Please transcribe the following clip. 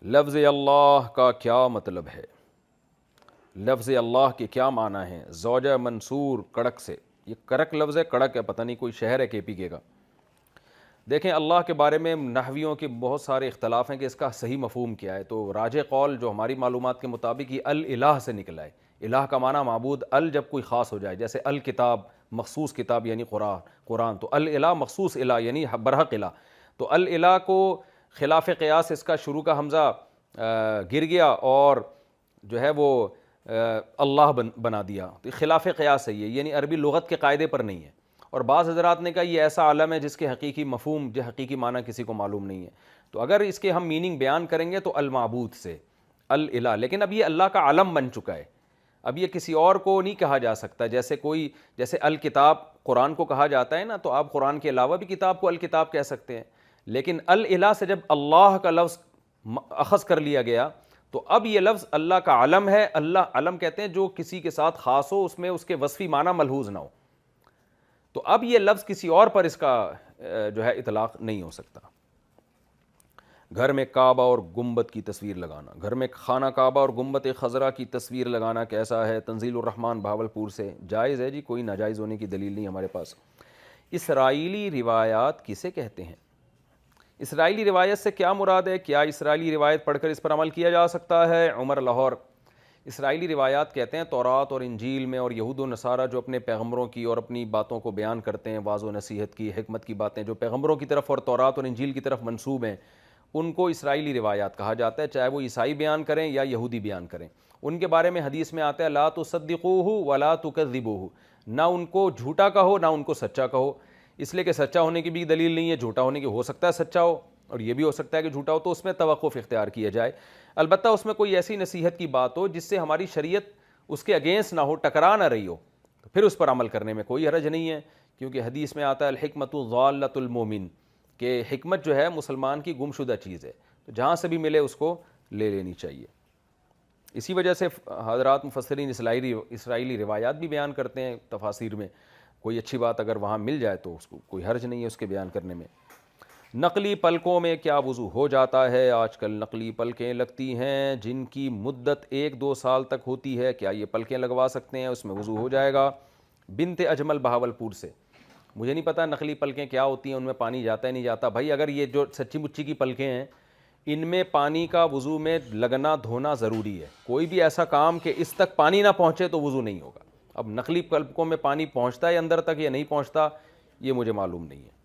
لفظ اللہ کا کیا مطلب ہے؟ لفظ اللہ کے کیا معنی ہیں؟ زوجہ منصور کڑک سے، یہ کرک لفظ ہے، کڑک ہے، پتہ نہیں کوئی شہر ہے کے پی کے کا۔ دیکھیں اللہ کے بارے میں نحویوں کے بہت سارے اختلاف ہیں کہ اس کا صحیح مفہوم کیا ہے، تو راجح قول جو ہماری معلومات کے مطابق یہ الہ سے نکلا ہے۔ الہ کا معنی معبود، جب کوئی خاص ہو جائے، جیسے الکتاب مخصوص کتاب یعنی قرآن، تو الہ مخصوص الہ یعنی برحق الہ، تو الہ کو خلاف قیاس اس کا شروع کا حمزہ گر گیا اور جو ہے وہ اللہ بنا دیا، تو خلاف قیاس ہے یہ، یعنی عربی لغت کے قاعدے پر نہیں ہے۔ اور بعض حضرات نے کہا یہ ایسا عالم ہے جس کے حقیقی مفہوم، جو حقیقی معنی کسی کو معلوم نہیں ہے، تو اگر اس کے ہم میننگ بیان کریں گے تو المعبود سے الہ، لیکن اب یہ اللہ کا علم بن چکا ہے، اب یہ کسی اور کو نہیں کہا جا سکتا۔ جیسے الکتاب قرآن کو کہا جاتا ہے نا، تو آپ قرآن کے علاوہ بھی کتاب کو الکتاب کہہ سکتے ہیں، لیکن الہ سے جب اللہ کا لفظ اخذ کر لیا گیا تو اب یہ لفظ اللہ کا علم ہے۔ اللہ علم کہتے ہیں جو کسی کے ساتھ خاص ہو، اس میں اس کے وصفی معنی ملحوظ نہ ہو، تو اب یہ لفظ کسی اور پر اس کا جو ہے اطلاق نہیں ہو سکتا۔ گھر میں کعبہ اور گنبد کی تصویر لگانا، گھر میں خانہ کعبہ اور گنبد خضرا کی تصویر لگانا کیسا ہے؟ تنزیل الرحمن بھاولپور سے۔ جائز ہے جی، کوئی ناجائز ہونے کی دلیل نہیں ہمارے پاس۔ اسرائیلی روایات کسے کہتے ہیں؟ اسرائیلی روایت سے کیا مراد ہے؟ کیا اسرائیلی روایت پڑھ کر اس پر عمل کیا جا سکتا ہے؟ عمر لاہور۔ اسرائیلی روایات کہتے ہیں تورات اور انجیل میں اور یہود و نصارہ جو اپنے پیغمبروں کی اور اپنی باتوں کو بیان کرتے ہیں، واعظ و نصیحت کی، حکمت کی باتیں جو پیغمبروں کی طرف اور تورات اور انجیل کی طرف منسوب ہیں، ان کو اسرائیلی روایات کہا جاتا ہے، چاہے وہ عیسائی بیان کریں یا یہودی بیان کریں۔ ان کے بارے میں حدیث میں آتا ہے لا تصدقوہ ولا تکذبوہ، نہ ان کو جھوٹا کہو نہ ان کو سچا کہو، اس لیے کہ سچا ہونے کی بھی دلیل نہیں ہے، جھوٹا ہونے کی ہو سکتا ہے سچا ہو اور یہ بھی ہو سکتا ہے کہ جھوٹا ہو، تو اس میں توقف اختیار کیا جائے، البتہ اس میں کوئی ایسی نصیحت کی بات ہو جس سے ہماری شریعت اس کے اگینسٹ نہ ہو، ٹکرا نہ رہی ہو، تو پھر اس پر عمل کرنے میں کوئی حرج نہیں ہے، کیونکہ حدیث میں آتا ہے الحکمت ضالۃ المومن، کہ حکمت جو ہے مسلمان کی گم شدہ چیز ہے، تو جہاں سے بھی ملے اس کو لے لینی چاہیے۔ اسی وجہ سے حضرات مفسرین اسرائیلی روایات بھی بیان کرتے ہیں تفاسیر میں، کوئی اچھی بات اگر وہاں مل جائے تو اس کو کوئی حرج نہیں ہے اس کے بیان کرنے میں۔ نقلی پلکوں میں کیا وضو ہو جاتا ہے؟ آج کل نقلی پلکیں لگتی ہیں جن کی مدت 1-2 سال تک ہوتی ہے، کیا یہ پلکیں لگوا سکتے ہیں؟ اس میں وضو ہو جائے گا۔ بنت اجمل بہاولپور سے۔ مجھے نہیں پتہ نقلی پلکیں کیا ہوتی ہیں، ان میں پانی جاتا ہے نہیں جاتا۔ بھائی اگر یہ جو سچی مچی کی پلکیں ہیں ان میں پانی کا وضو میں لگنا دھونا ضروری ہے، کوئی بھی ایسا کام کہ اس تک پانی نہ پہنچے تو وضو نہیں ہوگا۔ اب نقلی پلکوں میں پانی پہنچتا ہے اندر تک یا نہیں پہنچتا یہ مجھے معلوم نہیں ہے۔